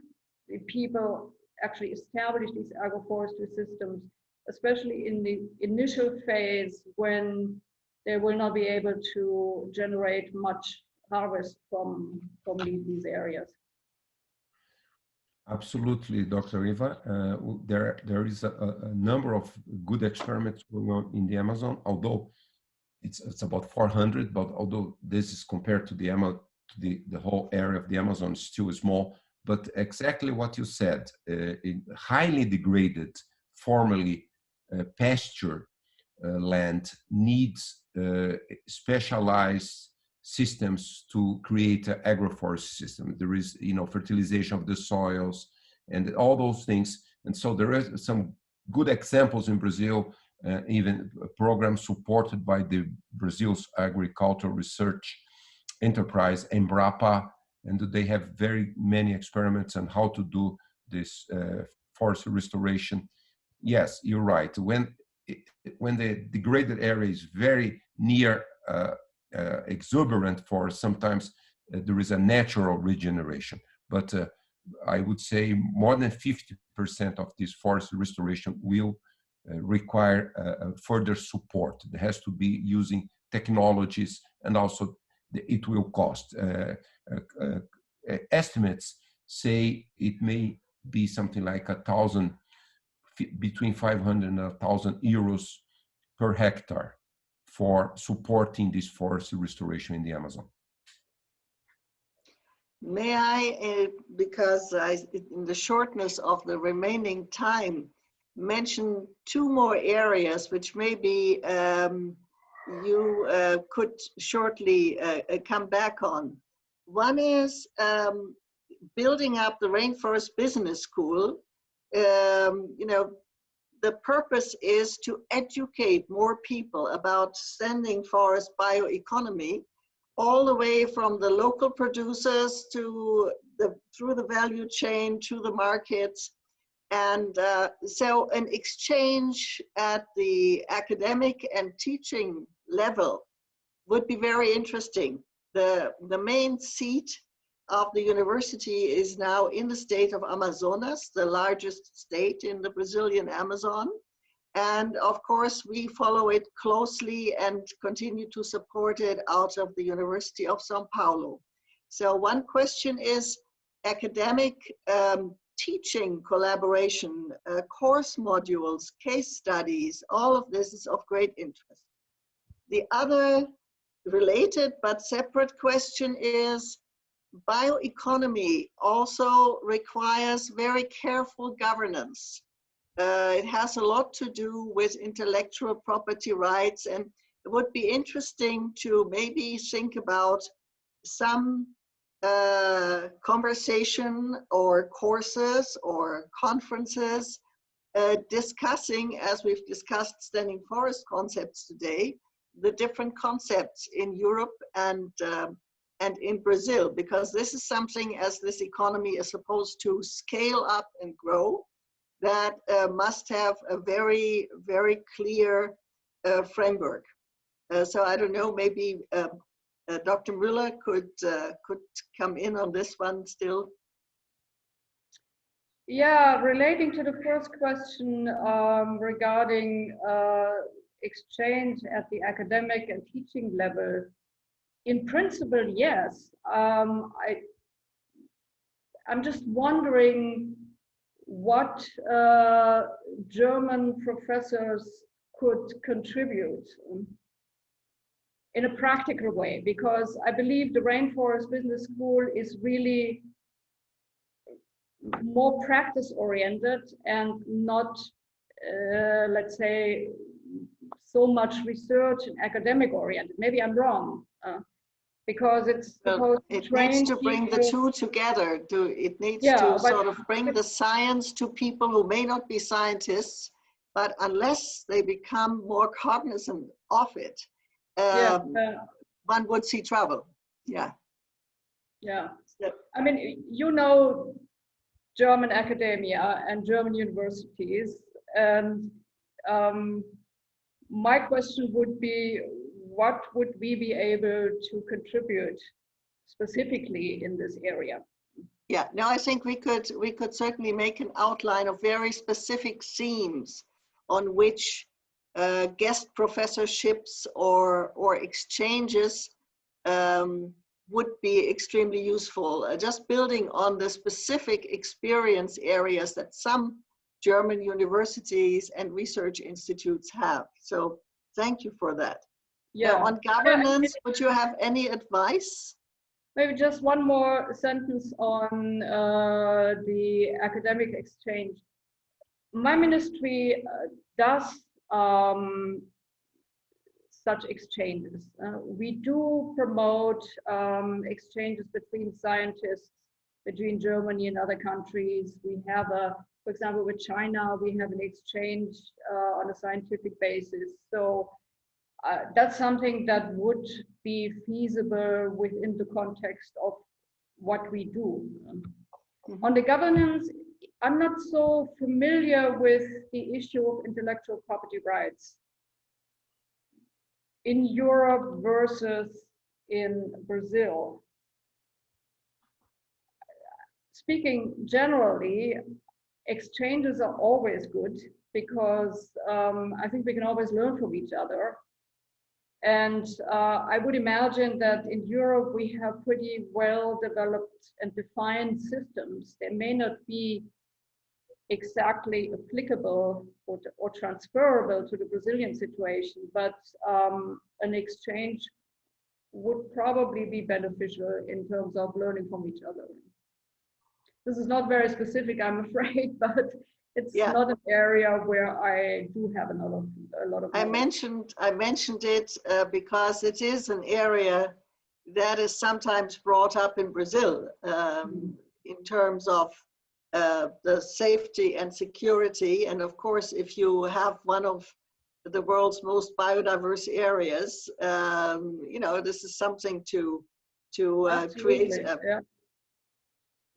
the people actually establish these agroforestry systems, especially in the initial phase when they will not be able to generate much harvest from these areas. Absolutely, Dr. Eva. There is a number of good experiments going on in the Amazon, although it's about 400, but although this is compared to the whole area of the Amazon, still small. But exactly what you said, in highly degraded, formerly pasture land needs specialized systems to create an agroforestry system. There is, fertilization of the soils and all those things. And so there are some good examples in Brazil, even programs supported by the Brazil's agricultural research enterprise, Embrapa, and they have very many experiments on how to do this forest restoration. Yes, you're right. When the degraded area is very near exuberant forest, sometimes there is a natural regeneration. But I would say more than 50% of this forest restoration will require further support. There has to be using technologies, and also it will cost. Estimates say it may be something like between 500 and 1,000 euros per hectare for supporting this forest restoration in the Amazon. May I, because in the shortness of the remaining time, mention two more areas which maybe you could shortly come back on. One is building up the Rainforest Business School. The purpose is to educate more people about standing forest bioeconomy, all the way from the local producers to through the value chain to the markets. And so an exchange at the academic and teaching level would be very interesting. The main seat of the university is now in the state of Amazonas, the largest state in the Brazilian Amazon. And of course, we follow it closely and continue to support it out of the University of São Paulo. So one question is academic teaching collaboration, course modules, case studies, all of this is of great interest. The other related but separate question is bioeconomy also requires very careful governance. It has a lot to do with intellectual property rights, and it would be interesting to maybe think about some conversation or courses or conferences discussing, as we've discussed standing forest concepts today, the different concepts in Europe and in Brazil, because this is something, as this economy is supposed to scale up and grow, that must have a very, very clear framework. So I don't know, maybe Dr. Müller could come in on this one still. Yeah, relating to the first question regarding exchange at the academic and teaching level, in principle, yes. I'm just wondering what German professors could contribute in a practical way, because I believe the Rainforest Business School is really more practice oriented and not, let's say, so much research and academic oriented. Maybe I'm wrong, because it's supposed it needs to bring the two together. It needs to sort of bring the science to people who may not be scientists, but unless they become more cognizant of it, one would see trouble. Yeah. I mean, German academia and German universities, and my question would be, what would we be able to contribute specifically in this area? Yeah, no, I think we could certainly make an outline of very specific themes on which guest professorships or exchanges would be extremely useful. Just building on the specific experience areas that some German universities and research institutes have. So thank you for that. Yeah. On governance, would you have any advice? Maybe just one more sentence on the academic exchange. My ministry does such exchanges. We do promote exchanges between scientists, between Germany and other countries. We have for example, with China, we have an exchange on a scientific basis. So that's something that would be feasible within the context of what we do. Mm-hmm. On the governance, I'm not so familiar with the issue of intellectual property rights in Europe versus in Brazil. Speaking generally, exchanges are always good because I think we can always learn from each other. And I would imagine that in Europe, we have pretty well developed and defined systems. They may not be exactly applicable or transferable to the Brazilian situation, but an exchange would probably be beneficial in terms of learning from each other. This is not very specific, I'm afraid, but it's not an area where I do have a lot of I mentioned it because it is an area that is sometimes brought up in Brazil in terms of the safety and security. And of course, if you have one of the world's most biodiverse areas, you know, this is something to create.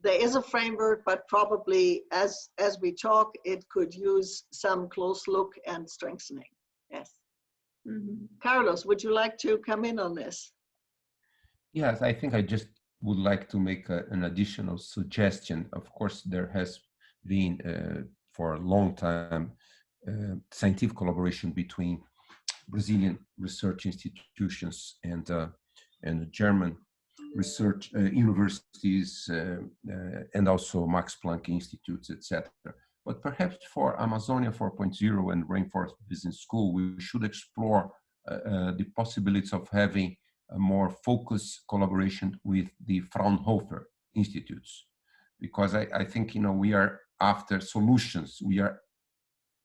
There is a framework, but probably as we talk, it could use some close look and strengthening. Yes. Mm-hmm. Carlos, would you like to come in on this? Yes, I think I just would like to make an additional suggestion. Of course, there has been for a long time scientific collaboration between Brazilian research institutions and German research universities and also Max Planck institutes, etc. But perhaps for Amazonia 4.0 and Rainforest Business School, we should explore the possibilities of having a more focused collaboration with the Fraunhofer institutes, because I think, you know, we are after solutions. We are,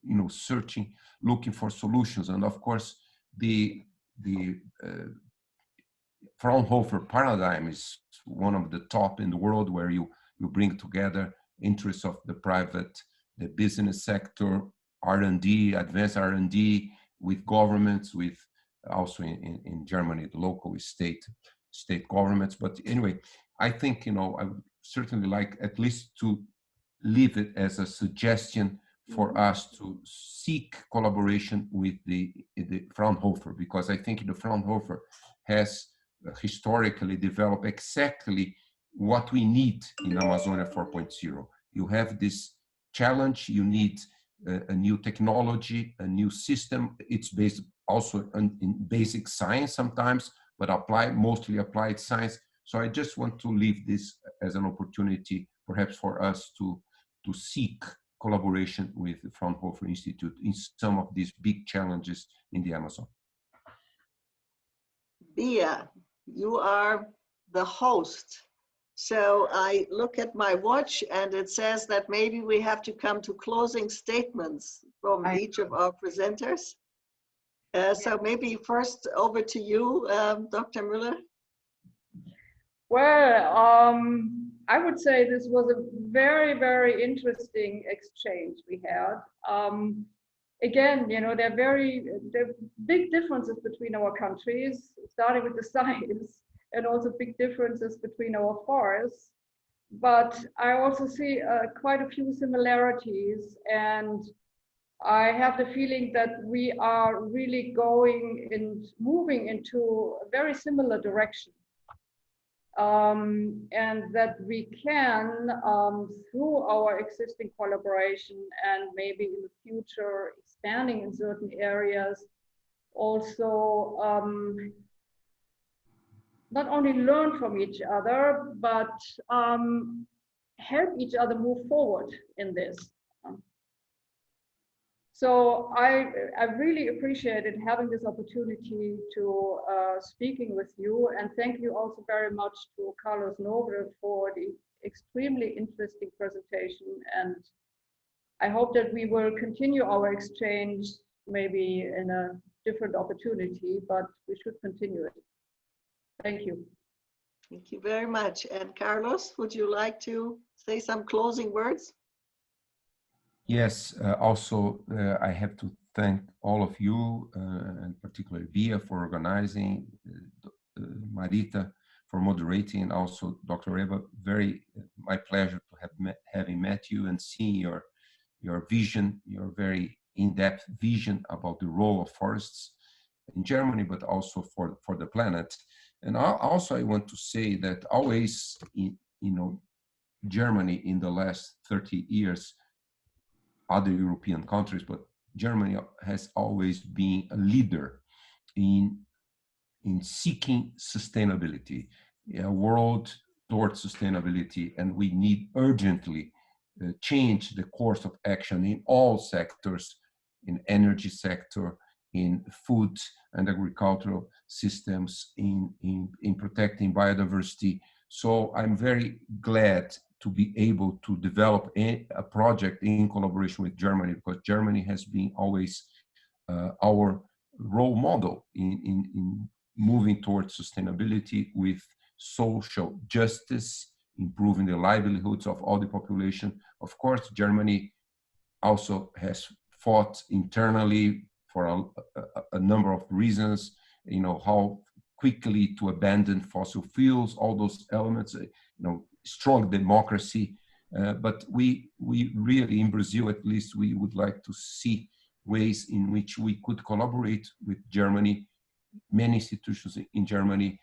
you know, looking for solutions, and of course the Fraunhofer paradigm is one of the top in the world, where you bring together interests of the private, the business sector, R&D, advanced R&D, with governments, with also in Germany, the local state governments. But anyway, I think, you know, I would certainly like at least to leave it as a suggestion for us to seek collaboration with the Fraunhofer, because I think the Fraunhofer has historically developed exactly what we need in Amazonia 4.0. You have this challenge, you need a new technology, a new system. It's based also in basic science sometimes, but mostly applied science. So I just want to leave this as an opportunity, perhaps for us to seek collaboration with the Fraunhofer Institute in some of these big challenges in the Amazon. Bia, you are the host. So I look at my watch and it says that maybe we have to come to closing statements from each of our presenters. So maybe first over to you, Dr. Müller. Well, I would say this was a very, very interesting exchange we had. Again, you know, there are big differences between our countries, starting with the size, and also big differences between our forests. But I also see quite a few similarities, and I have the feeling that we are really moving into a very similar direction. And that we can, through our existing collaboration and maybe in the future expanding in certain areas, also not only learn from each other, but help each other move forward in this. So I really appreciated having this opportunity to speaking with you, and thank you also very much to Carlos Nobre for the extremely interesting presentation. And I hope that we will continue our exchange maybe in a different opportunity, but we should continue it. Thank you. Thank you very much. And Carlos, would you like to say some closing words? Yes, also I have to thank all of you, and particularly Via for organizing, Marita for moderating, and also Dr. Eva. Very my pleasure to have having met you and seeing your vision, your very in-depth vision about the role of forests in Germany, but also for the planet. And also I want to say that always, Germany in the last 30 years, other European countries, but Germany has always been a leader in seeking sustainability, a world towards sustainability, and we need urgently change the course of action in all sectors, in energy sector, in food and agricultural systems, in protecting biodiversity. So I'm very glad to be able to develop a project in collaboration with Germany, because Germany has been always our role model in moving towards sustainability with social justice, improving the livelihoods of all the population. Of course, Germany also has fought internally for a number of reasons, how quickly to abandon fossil fuels, all those elements, strong democracy. But we really, in Brazil at least, we would like to see ways in which we could collaborate with Germany, many institutions in Germany,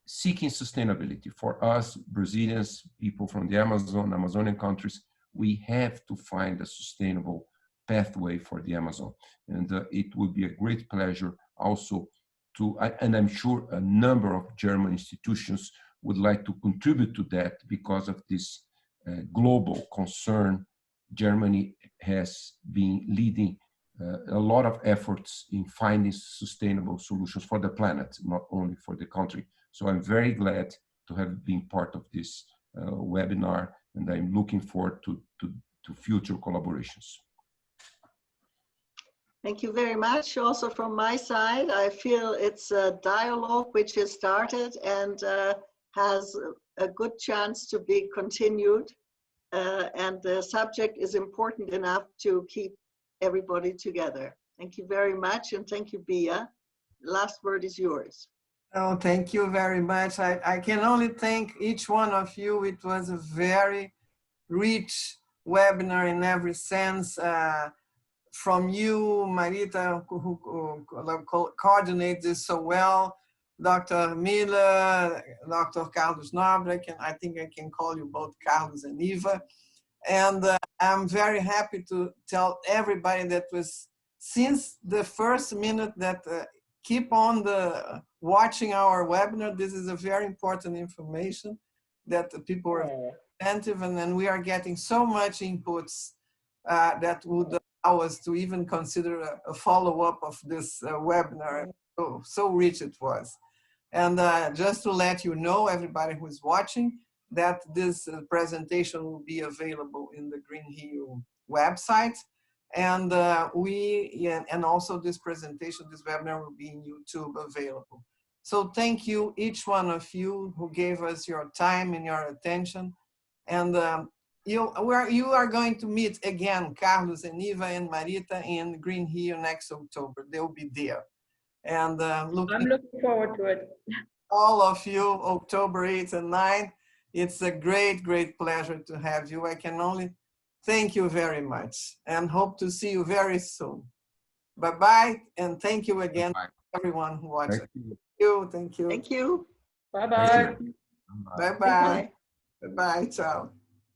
seeking sustainability. For us, Brazilians, people from the Amazonian countries, we have to find a sustainable pathway for the Amazon. And it would be a great pleasure also to, and I'm sure a number of German institutions would like to contribute to that because of this global concern. Germany has been leading a lot of efforts in finding sustainable solutions for the planet, not only for the country. So I'm very glad to have been part of this webinar, and I'm looking forward to future collaborations. Thank you very much. Also from my side, I feel it's a dialogue which has started and has a good chance to be continued. And the subject is important enough to keep everybody together. Thank you very much, and thank you, Bia. Last word is yours. Oh, thank you very much. I can only thank each one of you. It was a very rich webinar in every sense. From you, Marita, who coordinates this so well, Dr. Miller, Dr. Carlos Nobre, I think I can call you both Carlos and Eva. And I'm very happy to tell everybody that was, since the first minute, that keep on watching our webinar. This is a very important information that the people are attentive, and then we are getting so much inputs that would allow us to even consider a follow-up of this webinar. So rich it was. And just to let you know, everybody who is watching, that this presentation will be available in the Green Hill website. And and also this presentation, this webinar will be in YouTube available. So thank you, each one of you who gave us your time and your attention. And you are going to meet again, Carlos and Eva and Marita in Green Hill next October. They'll be there. And I'm looking forward to it. All of you, October 8th and 9th. It's a great, great pleasure to have you. I can only thank you very much and hope to see you very soon. Bye-bye, and thank you again, everyone who watched. Thank you. Thank you. Thank you. Bye-bye. Bye-bye. Bye-bye. Ciao.